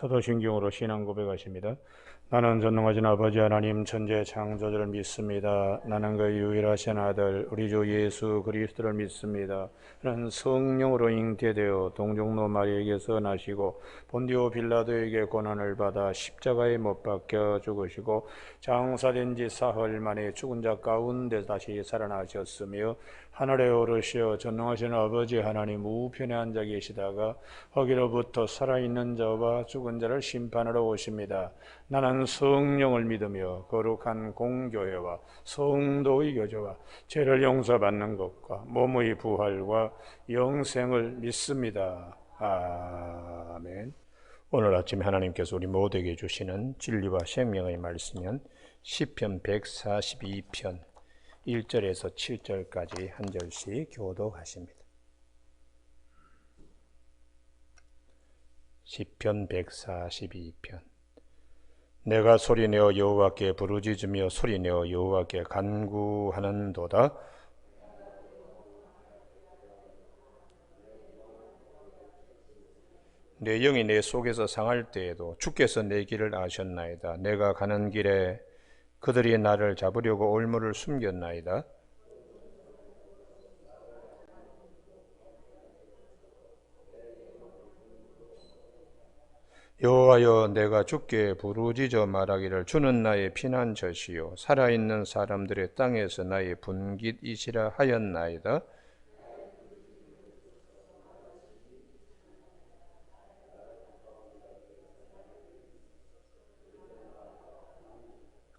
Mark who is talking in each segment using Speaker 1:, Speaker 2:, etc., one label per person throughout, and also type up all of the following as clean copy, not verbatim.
Speaker 1: 사도신경으로 신앙 고백하십니다. 나는 전능하신 아버지 하나님 천재 창조주를 믿습니다. 나는 그 유일하신 아들 우리 주 예수 그리스도를 믿습니다. 나는 성령으로 잉태되어 동정노 마리에게서 나시고 본디오 빌라도에게 고난을 받아 십자가에 못 박혀 죽으시고 장사된 지 사흘 만에 죽은 자 가운데 다시 살아나셨으며 하늘에 오르시어 전능하신 아버지 하나님 우편에 앉아 계시다가 거기로부터 살아있는 자와 죽은 자를 심판하러 오십니다. 나는 성령을 믿으며 거룩한 공교회와 성도의 교제와 죄를 용서받는 것과 몸의 부활과 영생을 믿습니다. 아멘. 오늘 아침 하나님께서 우리 모두에게 주시는 진리와 생명의 말씀은 시편 142편 1절에서 7절까지 한 절씩 교독하십니다. 시편 142편. 내가 소리내어 여호와께 부르짖으며 소리내어 여호와께 간구하는도다. 내 영이 내 속에서 상할 때에도 주께서 내 길을 아셨나이다. 내가 가는 길에 그들이 나를 잡으려고 올무를 숨겼나이다. 여호와여, 내가 주께 부르짖어 말하기를 주는 나의 피난처시요 살아있는 사람들의 땅에서 나의 분깃이시라 하였나이다.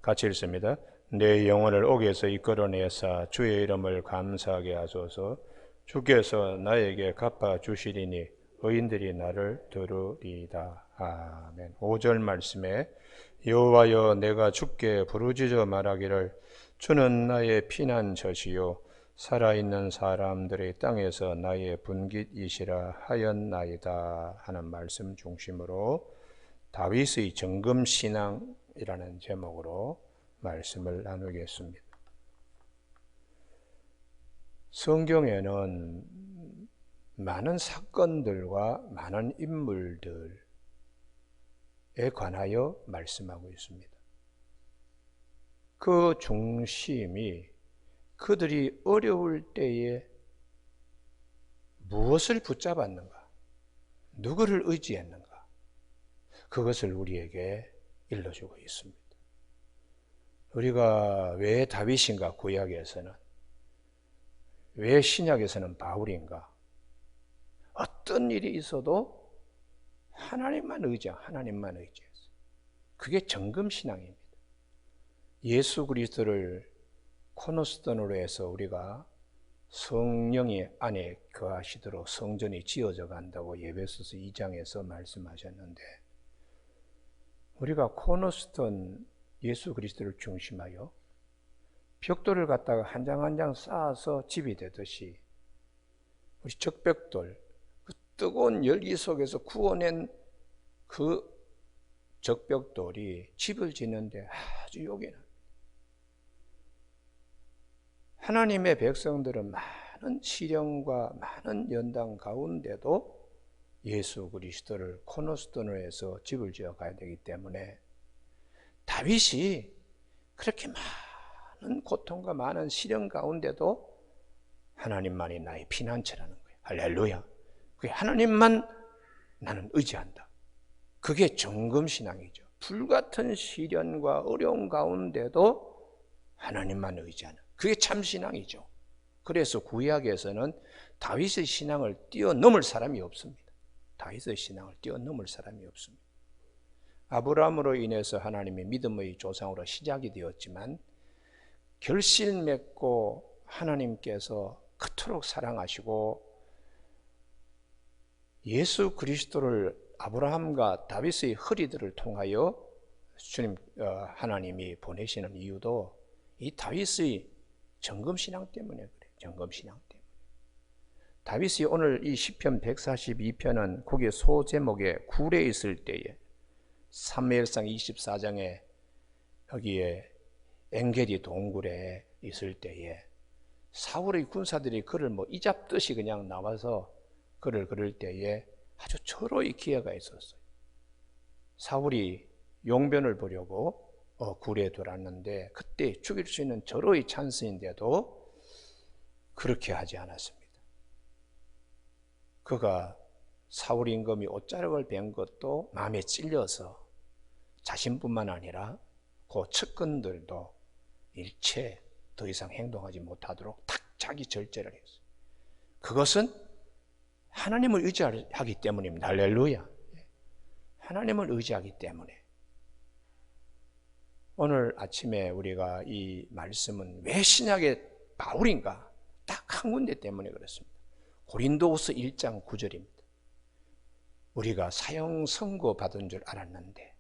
Speaker 1: 같이 읽습니다. 내 영혼을 옥에서 이끌어내사 주의 이름을 감사하게 하소서. 주께서 나에게 갚아주시리니 의인들이 나를 들으리이다. 아멘. 5절 말씀에 여호와여, 내가 주께 부르짖어 말하기를 주는 나의 피난처시요 살아있는 사람들의 땅에서 나의 분깃이시라 하였나이다 하는 말씀 중심으로 다윗의 정금신앙이라는 제목으로 말씀을 나누겠습니다. 성경에는 많은 사건들과 많은 인물들에 관하여 말씀하고 있습니다. 그 중심이 그들이 어려울 때에 무엇을 붙잡았는가, 누구를 의지했는가, 그것을 우리에게 일러주고 있습니다. 우리가 왜 다윗인가, 구약에서는, 왜 신약에서는 바울인가, 어떤 일이 있어도 하나님만 의지해서. 그게 정금신앙입니다. 예수 그리스도를 코너스톤으로 해서 우리가 성령이 안에 거하시도록 성전이 지어져 간다고 에베소서 2장에서 말씀하셨는데, 우리가 코너스톤 예수 그리스도를 중심하여 벽돌을 갖다가 한 장 한 장 쌓아서 집이 되듯이 우리 적벽돌, 그 뜨거운 열기 속에서 구워낸 그 적벽돌이 집을 짓는데 아주 요긴합니다. 하나님의 백성들은 많은 시련과 많은 연단 가운데도 예수 그리스도를 코너스톤으로 해서 집을 지어 가야 되기 때문에 다윗이 그렇게 많은 고통과 많은 시련 가운데도 하나님만이 나의 피난처라는 거예요. 할렐루야. 그게 하나님만 나는 의지한다. 그게 정금신앙이죠. 불같은 시련과 어려운 가운데도 하나님만 의지하는, 그게 참신앙이죠. 그래서 구약에서는 다윗의 신앙을 뛰어넘을 사람이 없습니다. 다윗의 신앙을 뛰어넘을 사람이 없습니다. 아브라함으로 인해서 하나님의 믿음의 조상으로 시작이 되었지만 결실 맺고 하나님께서 그토록 사랑하시고 예수 그리스도를 아브라함과 다윗의 허리들을 통하여 주님 하나님이 보내시는 이유도 이 다윗의 정금신앙 때문에 그래요. 정금신앙 때문에. 다윗이 오늘 이 시편 142편은 거기에 소제목에 굴에 있을 때에 사무엘상 24장에 여기에 엔게디 동굴에 있을 때에 사울의 군사들이 그를 뭐 이잡듯이 그냥 나와서 그를 그럴 때에 아주 절호의 기회가 있었어요.
Speaker 2: 사울이 용변을 보려고 굴에 들어왔는데 그때 죽일 수 있는 절호의 찬스인데도 그렇게 하지 않았습니다. 그가 사울 임금이 옷자락을 벤 것도 마음에 찔려서 자신뿐만 아니라 그 측근들도 일체 더 이상 행동하지 못하도록 딱 자기 절제를 했어요. 그것은 하나님을 의지하기 때문입니다. 할렐루야. 하나님을 의지하기 때문에. 오늘 아침에 우리가 이 말씀은 왜 신약의 바울인가? 딱 한 군데 때문에 그렇습니다. 고린도후서 1장 9절입니다. 우리가 사형 선고 받은 줄 알았는데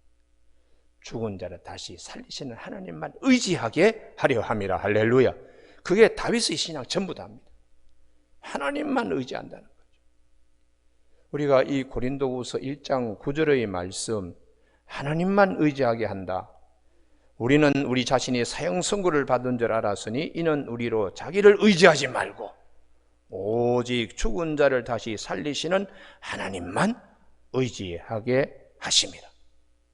Speaker 2: 죽은 자를 다시 살리시는 하나님만 의지하게 하려 함이라. 할렐루야. 그게 다윗의 신앙 전부 다입니다. 하나님만 의지한다는 거죠. 우리가 이 고린도후서 1장 9절의 말씀, 하나님만 의지하게 한다. 우리는 우리 자신이 사형 선고를 받은 줄 알았으니 이는 우리로 자기를 의지하지 말고 오직 죽은 자를 다시 살리시는 하나님만 의지하게 하심이라.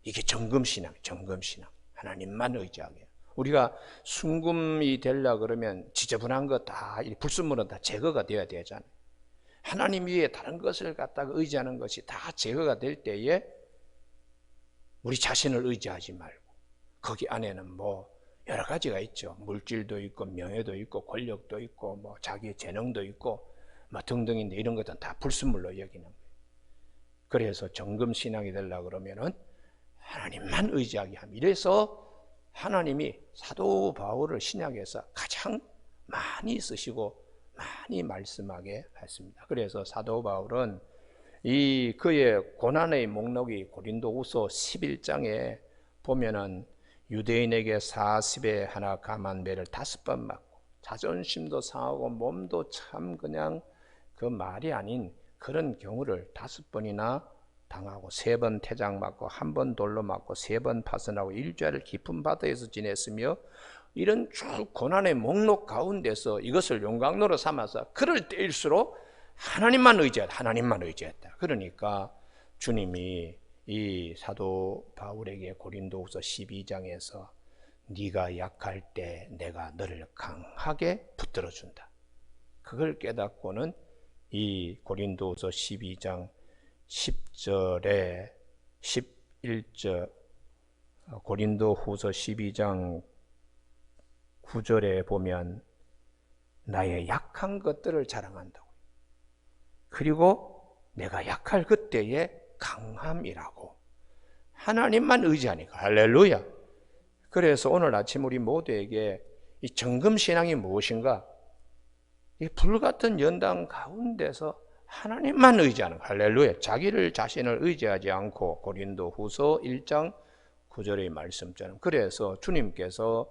Speaker 2: 이게 정금신앙, 정금신앙. 하나님만 의지하게. 우리가 순금이 되려고 그러면 지저분한 거 다, 불순물은 다 제거가 되어야 되잖아요. 하나님 위에 다른 것을 갖다가 의지하는 것이 다 제거가 될 때에 우리 자신을 의지하지 말고 거기 안에는 뭐 여러 가지가 있죠. 물질도 있고 명예도 있고 권력도 있고 뭐 자기의 재능도 있고 뭐 등등인데 이런 것들은 다 불순물로 여기는 거예요. 그래서 정금신앙이 되려고 그러면은 하나님만 의지하게 합니다. 이래서 하나님이 사도 바울을 신약에서 가장 많이 쓰시고 많이 말씀하게 했습니다. 그래서 사도 바울은 이 그의 고난의 목록이 고린도후서 11장에 보면은 유대인에게 40에 하나 감한 매를 5번 맞고 자존심도 상하고 몸도 참 그냥 그 말이 아닌 그런 경우를 5번이나 당하고 3번 태장 맞고 1번 돌로 맞고 3번 파선하고 일주일을 깊은 바다에서 지냈으며 이런 쭉 고난의 목록 가운데서 이것을 용광로로 삼아서 그럴 때일수록 하나님만 의지했다. 하나님만 의지했다. 그러니까 주님이 이 사도 바울에게 고린도후서 12장에서 네가 약할 때 내가 너를 강하게 붙들어 준다. 그걸 깨닫고는 이 고린도후서 12장 10절에 11절 고린도후서 12장 9절에 보면 나의 약한 것들을 자랑한다고. 그리고 내가 약할 그때의 강함이라고. 하나님만 의지하니까. 할렐루야. 그래서 오늘 아침 우리 모두에게 이 정금신앙이 무엇인가? 이 불같은 연단 가운데서 하나님만 의지하는 거예요. 할렐루야. 자기를 자신을 의지하지 않고 고린도후서 1장 9절의 말씀처럼. 그래서 주님께서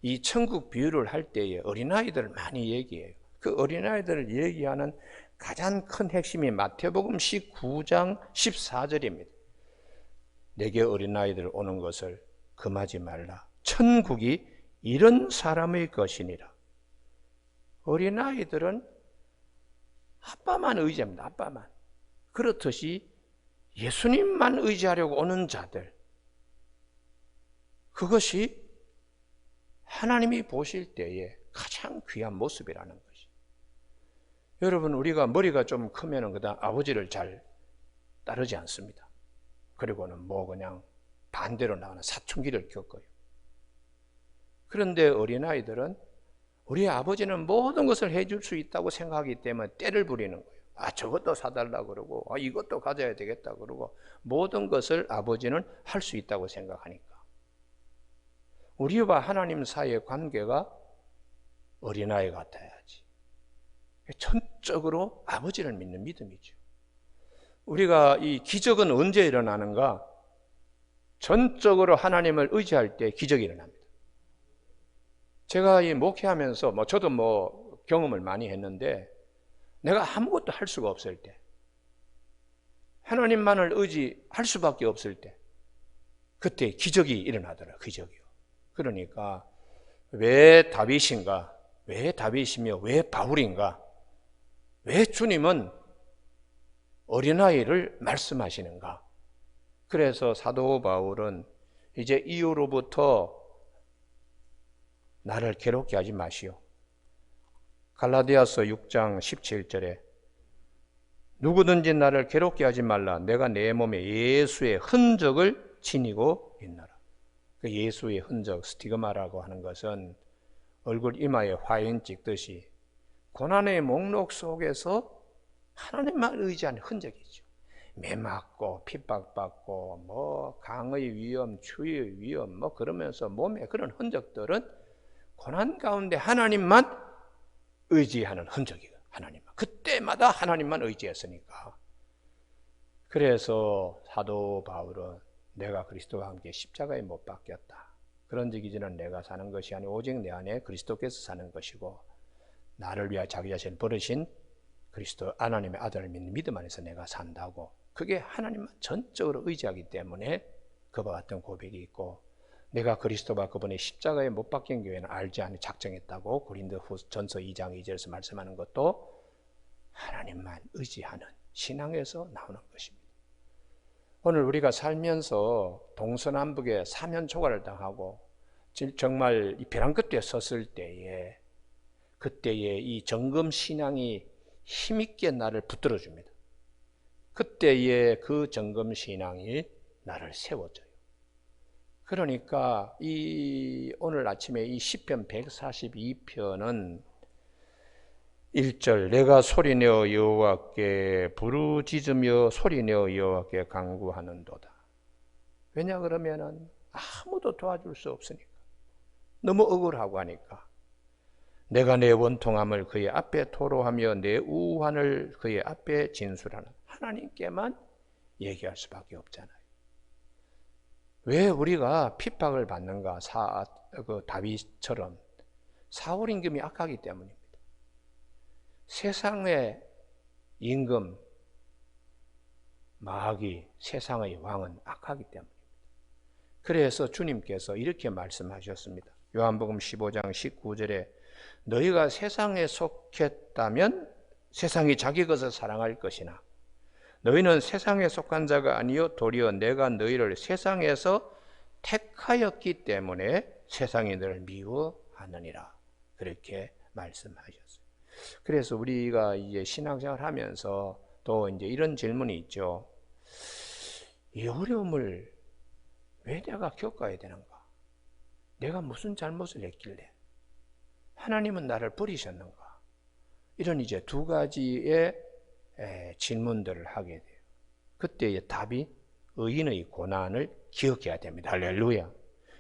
Speaker 2: 이 천국 비유를 할 때에 어린아이들을 많이 얘기해요. 그 어린아이들을 얘기하는 가장 큰 핵심이 마태복음 19장 14절입니다. 내게 어린아이들 오는 것을 금하지 말라. 천국이 이런 사람의 것이니라. 어린아이들은 아빠만 의지합니다. 아빠만. 그렇듯이 예수님만 의지하려고 오는 자들, 그것이 하나님이 보실 때에 가장 귀한 모습이라는 것이. 여러분, 우리가 머리가 좀 크면은 그다음 아버지를 잘 따르지 않습니다. 그리고는 뭐 그냥 반대로 나가는 사춘기를 겪어요. 그런데 어린아이들은 우리 아버지는 모든 것을 해줄 수 있다고 생각하기 때문에 때를 부리는 거예요. 아, 저것도 사달라고 그러고, 아, 이것도 가져야 되겠다 그러고, 모든 것을 아버지는 할 수 있다고 생각하니까. 우리와 하나님 사이의 관계가 어린아이 같아야지. 전적으로 아버지를 믿는 믿음이죠. 우리가 이 기적은 언제 일어나는가? 전적으로 하나님을 의지할 때 기적이 일어납니다. 제가 이 목회하면서 저도 경험을 많이 했는데 내가 아무것도 할 수가 없을 때, 하나님만을 의지할 수밖에 없을 때, 그때 기적이 일어나더라. 기적이요. 그러니까 왜 다윗인가? 왜 다윗이며 왜 바울인가? 왜 주님은 어린아이를 말씀하시는가? 그래서 사도 바울은 이제 이후로부터 나를 괴롭게 하지 마시오. 갈라디아서 6장 17절에 누구든지 나를 괴롭게 하지 말라. 내가 내 몸에 예수의 흔적을 지니고 있노라. 그 예수의 흔적, 스티그마라고 하는 것은 얼굴 이마에 화인 찍듯이 고난의 목록 속에서 하나님만 의지하는 흔적이죠. 매 맞고 핍박받고 뭐 강의 위험, 추위의 위험 뭐 그러면서 몸에 그런 흔적들은 고난 가운데 하나님만 의지하는 흔적이에요. 하나님만. 그때마다 하나님만 의지했으니까. 그래서 사도 바울은 내가 그리스도와 함께 십자가에 못 박혔다. 그런 적 이제는 내가 사는 것이 아니고 오직 내 안에 그리스도께서 사는 것이고 나를 위하여 자기 자신을 버리신 그리스도 하나님의 아들을 믿는 믿음 안에서 내가 산다고. 그게 하나님만 전적으로 의지하기 때문에 그와 같은 고백이 있고 내가 그리스도와 그분의 십자가에 못 박힌 교회는 알지 않은 작정했다고 고린도전서 2장 2절에서 말씀하는 것도 하나님만 의지하는 신앙에서 나오는 것입니다. 오늘 우리가 살면서 동서남북에 사면초가를 당하고 정말 이 벼랑 끝에 섰을 때에 그때에 이 정금 신앙이 힘있게 나를 붙들어 줍니다. 그때에 그 정금 신앙이 나를 세워줘요. 그러니까 오늘 아침에 이 시편 142편은 1절 내가 소리내어 여호와께 부르짖으며 소리내어 여호와께 간구하는도다. 왜냐 그러면은 아무도 도와줄 수 없으니까. 너무 억울하고 하니까. 내가 내 원통함을 그의 앞에 토로하며 내 우환을 그의 앞에 진술하는 하나님께만 얘기할 수밖에 없잖아요. 왜 우리가 핍박을 받는가? 다윗처럼 사울 임금이 악하기 때문입니다. 세상의 임금 마귀, 세상의 왕은 악하기 때문입니다. 그래서 주님께서 이렇게 말씀하셨습니다. 요한복음 15장 19절에 너희가 세상에 속했다면 세상이 자기 것을 사랑할 것이나 너희는 세상에 속한 자가 아니요 도리어 내가 너희를 세상에서 택하였기 때문에 세상이 너를 미워하느니라. 그렇게 말씀하셨어요. 그래서 우리가 이제 신앙생활 하면서 또 이제 이런 질문이 있죠. 이 어려움을 왜 내가 겪어야 되는가? 내가 무슨 잘못을 했길래? 하나님은 나를 버리셨는가? 이런 이제 두 가지의 질문들을 하게 돼요. 그때의 답이 의인의 고난을 기억해야 됩니다. 할렐루야.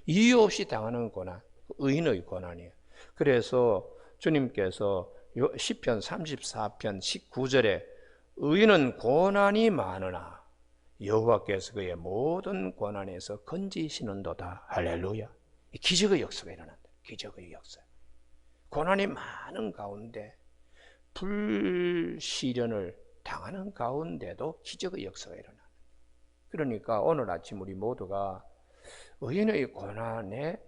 Speaker 2: 이유 없이 당하는 고난, 의인의 고난이에요. 그래서 주님께서 시편 34편 19절에 의인은 고난이 많으나 여호와께서 그의 모든 고난에서 건지시는도다. 할렐루야. 기적의 역사가 일어난다. 기적의 역사. 고난이 많은 가운데 불시련을 당하는 가운데도 기적의 역사가 일어난다. 그러니까 오늘 아침 우리 모두가 의인의 고난에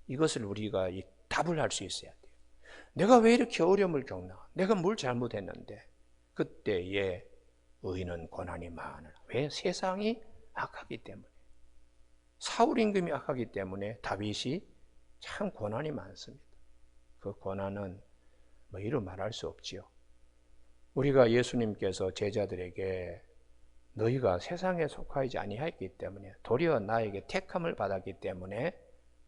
Speaker 2: 이것을 우리가 답을 할 수 있어야 돼요. 내가 왜 이렇게 어려움을 겪나? 내가 뭘 잘못했는데? 그때에 의인은 고난이 많으나. 왜? 세상이 악하기 때문에. 사울 임금이 악하기 때문에 다윗이 참 고난이 많습니다. 그 고난은 뭐 이루 말할 수 없지요. 우리가 예수님께서 제자들에게 너희가 세상에 속하지 아니하였기 때문에 도리어 나에게 택함을 받았기 때문에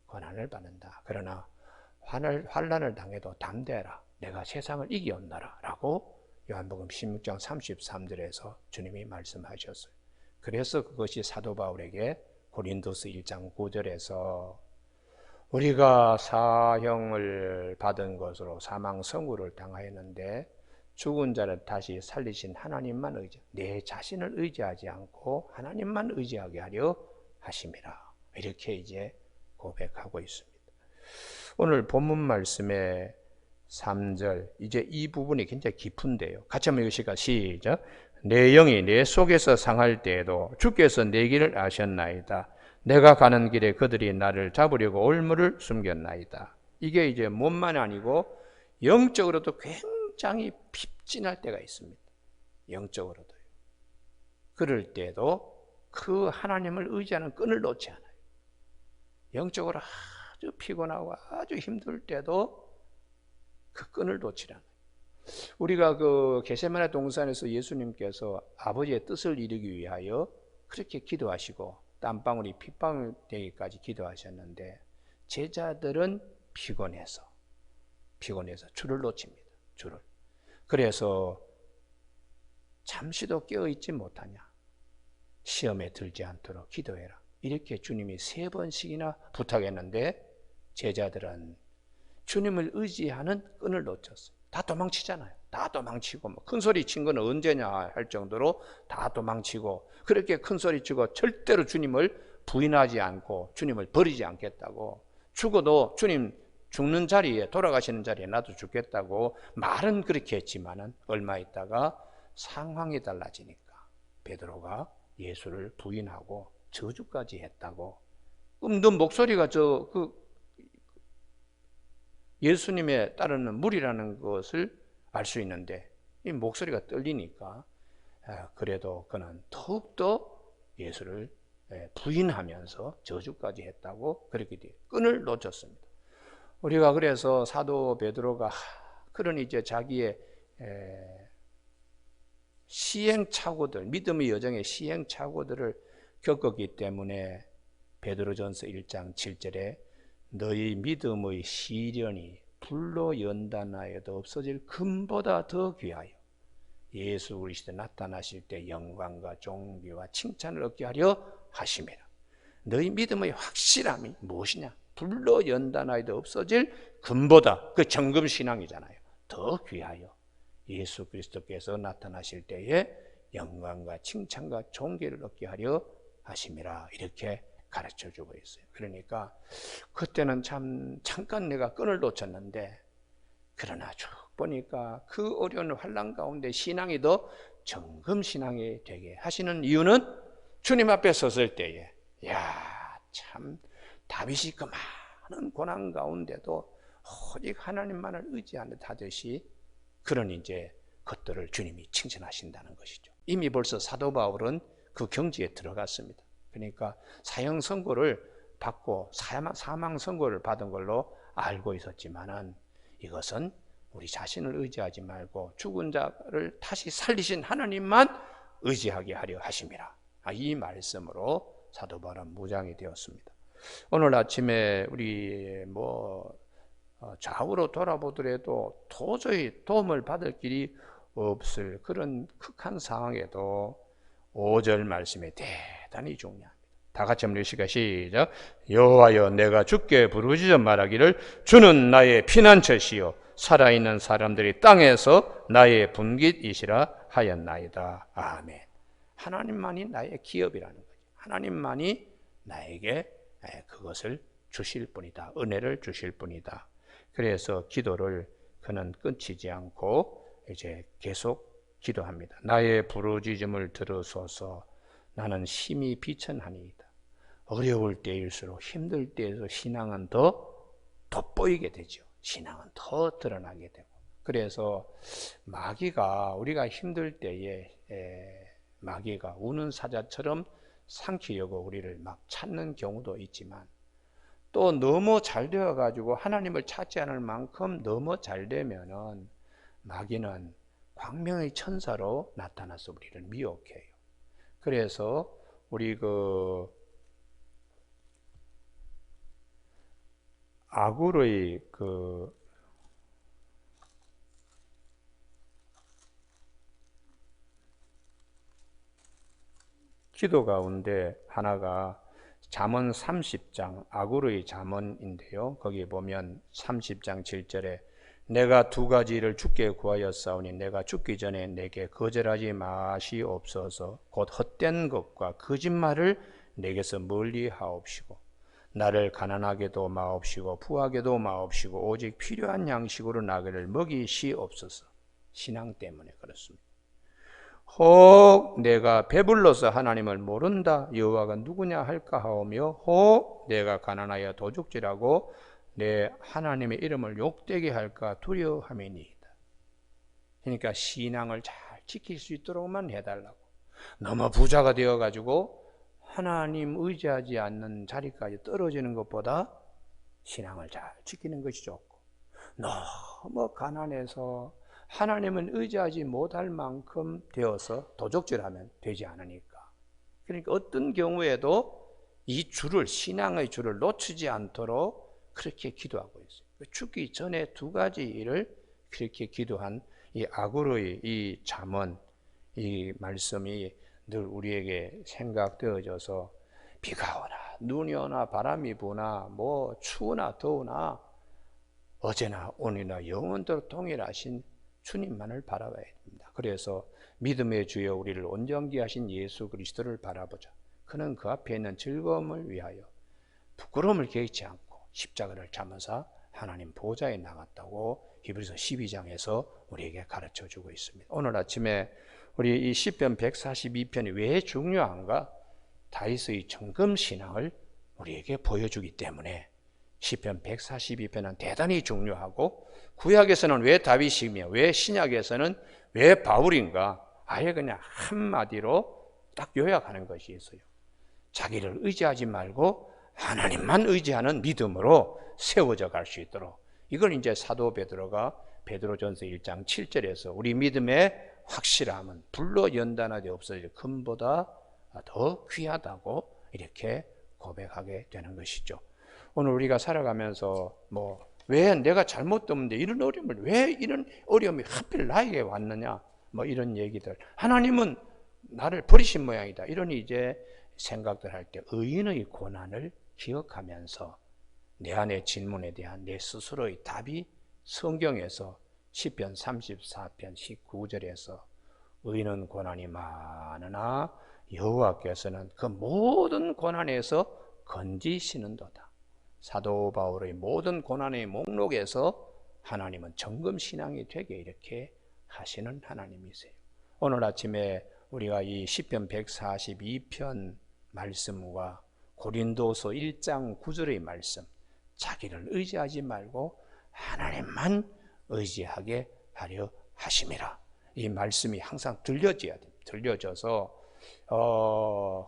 Speaker 2: 고난을 받는다. 그러나 환난을 당해도 담대하라. 내가 세상을 이기었노라. 라고 요한복음 16장 33절에서 주님이 말씀하셨어요. 그래서 그것이 사도 바울에게 고린도서 1장 9절에서 우리가 사형을 받은 것으로 사망 선고를 당하였는데 죽은 자를 다시 살리신 하나님만 내 자신을 의지하지 않고 하나님만 의지하게 하려 하심이라. 이렇게 이제 고백하고 있습니다. 오늘 본문 말씀의 3절, 이제 이 부분이 굉장히 깊은데요. 같이 한번 읽으실까요? 시작. 내 영이 내 속에서 상할 때에도 주께서 내 길을 아셨나이다. 내가 가는 길에 그들이 나를 잡으려고 올무를 숨겼나이다. 이게 이제 몸만 아니고 영적으로도 굉장히 핍진할 때가 있습니다. 영적으로도요. 그럴 때도 그 하나님을 의지하는 끈을 놓지 않아요. 영적으로 아주 피곤하고 아주 힘들 때도 그 끈을 놓지 않아요. 우리가 그 겟세마네 동산에서 예수님께서 아버지의 뜻을 이루기 위하여 그렇게 기도하시고 땀방울이 핏방울 되기까지 기도하셨는데 제자들은 피곤해서 줄을 놓칩니다. 줄을. 그래서 잠시도 깨어있지 못하냐. 시험에 들지 않도록 기도해라. 이렇게 주님이 3번씩이나 부탁했는데 제자들은 주님을 의지하는 끈을 놓쳤어요. 다 도망치잖아요. 다 도망치고 큰 소리 친 건 언제냐 할 정도로 다 도망치고 그렇게 큰 소리 치고 절대로 주님을 부인하지 않고 주님을 버리지 않겠다고 죽어도 주님 죽는 자리에 돌아가시는 자리에 나도 죽겠다고 말은 그렇게 했지만은 얼마 있다가 상황이 달라지니까 베드로가 예수를 부인하고 저주까지 했다고. 그럼 너 목소리가 예수님에 따르는 무리라는 것을 알 수 있는데 이 목소리가 떨리니까 그래도 그는 더욱더 예수를 부인하면서 저주까지 했다고 그렇게 돼요. 끈을 놓쳤습니다. 우리가 그래서 사도 베드로가 그런 이제 자기의 시행착오들, 믿음의 여정의 시행착오들을 겪었기 때문에 베드로전서 1장 7절에 너희 믿음의 시련이 불로 연단하여도 없어질 금보다 더 귀하여 예수 그리스도 나타나실 때 영광과 존귀와 칭찬을 얻게 하려 하심이라. 너희 믿음의 확실함이 무엇이냐? 불로 연단하여도 없어질 금보다, 그 정금신앙이잖아요. 더 귀하여 예수 그리스도께서 나타나실 때에 영광과 칭찬과 존귀를 얻게 하려 하심이라. 이렇게 가르쳐주고 있어요. 그러니까 그때는 참 잠깐 내가 끈을 놓쳤는데 그러나 쭉 보니까 그 어려운 환난 가운데 신앙이 더 정금신앙이 되게 하시는 이유는 주님 앞에 섰을 때에 참 다윗이 그 많은 고난 가운데도 오직 하나님만을 의지하는 하듯이 그런 이제 것들을 주님이 칭찬하신다는 것이죠. 이미 벌써 사도 바울은 그 경지에 들어갔습니다. 그러니까 사형 선고를 받고 사망 선고를 받은 걸로 알고 있었지만은 이것은 우리 자신을 의지하지 말고 죽은 자를 다시 살리신 하나님만 의지하게 하려 하심이라. 이 말씀으로 사도 바울은 무장이 되었습니다. 오늘 아침에 우리 좌우로 돌아보더라도 도저히 도움을 받을 길이 없을 그런 극한 상황에도 5절 말씀이 대단히 중요합니다. 다 같이 한번 읽으실까요? 시작. 여호와여 내가 주께 부르짖어 말하기를 주는 나의 피난처시요 살아있는 사람들이 땅에서 나의 분깃이시라 하였나이다. 아멘. 하나님만이 나의 기업이라는 거죠. 하나님만이 나에게 그것을 주실 뿐이다. 은혜를 주실 뿐이다. 그래서 기도를 그는 끊치지 않고 이제 계속 기도합니다. 나의 부르짖음을 들으소서. 나는 심히 비천하니이다. 어려울 때일수록 힘들 때에서 신앙은 더 돋보이게 되죠. 신앙은 더 드러나게 되고. 그래서 마귀가 우리가 힘들 때에 마귀가 우는 사자처럼 삼키려고 우리를 막 찾는 경우도 있지만 또 너무 잘 되어가지고 하나님을 찾지 않을 만큼 너무 잘 되면은 마귀는 광명의 천사로 나타나서 우리를 미혹해요. 그래서 우리 아굴의 기도 가운데 하나가 잠언 30장 아굴의 잠언인데요. 거기 보면 30장 7절에 내가 2가지를 주께 구하였사오니 내가 죽기 전에 내게 거절하지 마시옵소서. 곧 헛된 것과 거짓말을 내게서 멀리 하옵시고 나를 가난하게도 마옵시고 부하게도 마옵시고 오직 필요한 양식으로 나그를 먹이시옵소서. 신앙 때문에 그렇습니다. 혹 내가 배불러서 하나님을 모른다 여호와가 누구냐 할까 하오며 혹 내가 가난하여 도둑질하고 내 하나님의 이름을 욕되게 할까 두려워함이니이다. 그러니까 신앙을 잘 지킬 수 있도록만 해달라고. 너무 부자가 되어가지고 하나님 의지하지 않는 자리까지 떨어지는 것보다 신앙을 잘 지키는 것이 좋고, 너무 가난해서 하나님은 의지하지 못할 만큼 되어서 도적질하면 되지 않으니까. 그러니까 어떤 경우에도 이 줄을, 신앙의 줄을 놓치지 않도록 그렇게 기도하고 있어요. 죽기 전에 두 가지 일을 그렇게 기도한 이 아굴의 이 잠언, 이 말씀이 늘 우리에게 생각되어져서 비가 오나 눈이 오나 바람이 부나 뭐 추우나 더우나 어제나 오늘이나 영원토록 동일하신 주님만을 바라봐야 됩니다. 그래서 믿음의 주여 우리를 온전케 하신 예수 그리스도를 바라보자. 그는 그 앞에 있는 즐거움을 위하여 부끄러움을 개의치 않고 십자가를 참으사 하나님 보좌에 나갔다고 히브리서 12장에서 우리에게 가르쳐주고 있습니다. 오늘 아침에 우리 이 시편 142편이 왜 중요한가? 다윗의 정금신앙을 우리에게 보여주기 때문에 시편 142편은 대단히 중요하고, 구약에서는 왜 다윗이며 왜 신약에서는 왜 바울인가? 아예 그냥 한마디로 딱 요약하는 것이 있어요. 자기를 의지하지 말고 하나님만 의지하는 믿음으로 세워져 갈 수 있도록. 이걸 이제 사도 베드로가 베드로전서 1장 7절에서 우리 믿음의 확실함은 불로 연단하되 없어질 금보다 더 귀하다고 이렇게 고백하게 되는 것이죠. 오늘 우리가 살아가면서 왜 내가 잘못됐는데 이런 어려움을, 왜 이런 어려움이 하필 나에게 왔느냐, 이런 얘기들, 하나님은 나를 버리신 모양이다, 이런 이제 생각들 할 때 의인의 고난을 기억하면서 내 안의 질문에 대한 내 스스로의 답이 성경에서 시편 34편 19절에서 의인은 고난이 많으나 여호와께서는 그 모든 고난에서 건지시는도다. 사도 바울의 모든 고난의 목록에서 하나님은 정금신앙이 되게 이렇게 하시는 하나님이세요. 오늘 아침에 우리가 이 시편 142편 말씀과 고린도서 1장 9절의 말씀, 자기를 의지하지 말고 하나님만 의지하게 하려 하심이라, 이 말씀이 항상 들려져야 됩니다. 들려져서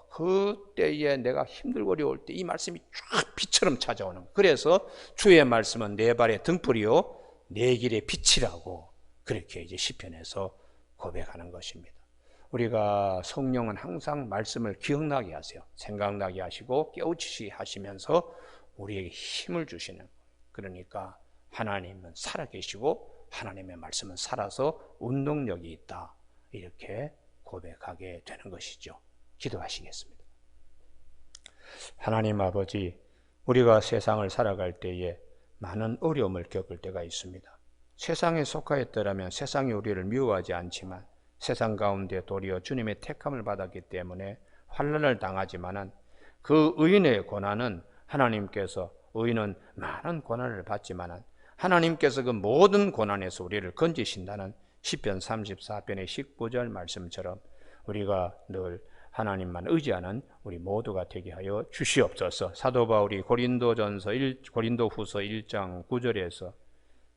Speaker 2: 그때에 내가 힘들고 어려울 때 이 말씀이 쫙 빛처럼 찾아오는 거예요. 그래서 주의 말씀은 내 발의 등불이요 내 길의 빛이라고 그렇게 이제 시편에서 고백하는 것입니다. 우리가 성령은 항상 말씀을 기억나게 하세요. 생각나게 하시고 깨우치시게 하시면서 우리에게 힘을 주시는 거예요. 그러니까 하나님은 살아계시고 하나님의 말씀은 살아서 운동력이 있다, 이렇게 고백하게 되는 것이죠. 기도하시겠습니다. 하나님 아버지, 우리가 세상을 살아갈 때에 많은 어려움을 겪을 때가 있습니다. 세상에 속하였더라면 세상이 우리를 미워하지 않지만 세상 가운데 도리어 주님의 택함을 받았기 때문에 환난을 당하지만은 그 의인의 고난은 하나님께서, 의인은 많은 고난을 받지만은 하나님께서 그 모든 고난에서 우리를 건지신다는 시편 34편의 19절 말씀처럼 우리가 늘 하나님만 의지하는 우리 모두가 되게 하여 주시옵소서. 사도 바울이 고린도후서 1장 9절에서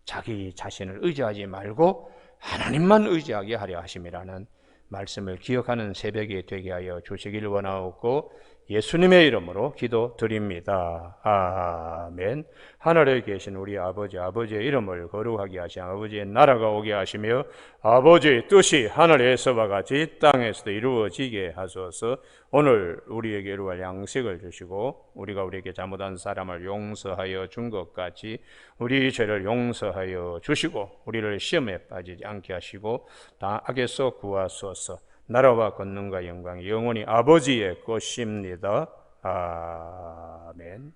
Speaker 2: 자기 자신을 의지하지 말고 하나님만 의지하게 하려 하심이라는 말씀을 기억하는 새벽이 되게 하여 주시길 원하옵고 예수님의 이름으로 기도드립니다. 아멘. 하늘에 계신 우리 아버지, 아버지의 이름을 거룩하게 하시며 아버지의 나라가 오게 하시며 아버지의 뜻이 하늘에서와 같이 땅에서도 이루어지게 하소서. 오늘 우리에게 이루어갈 양식을 주시고 우리가 우리에게 잘못한 사람을 용서하여 준 것 같이 우리 죄를 용서하여 주시고 우리를 시험에 빠지지 않게 하시고 다 악에서 구하소서. 나라와 권능과 영광이 영원히 아버지의 것입니다. 아멘.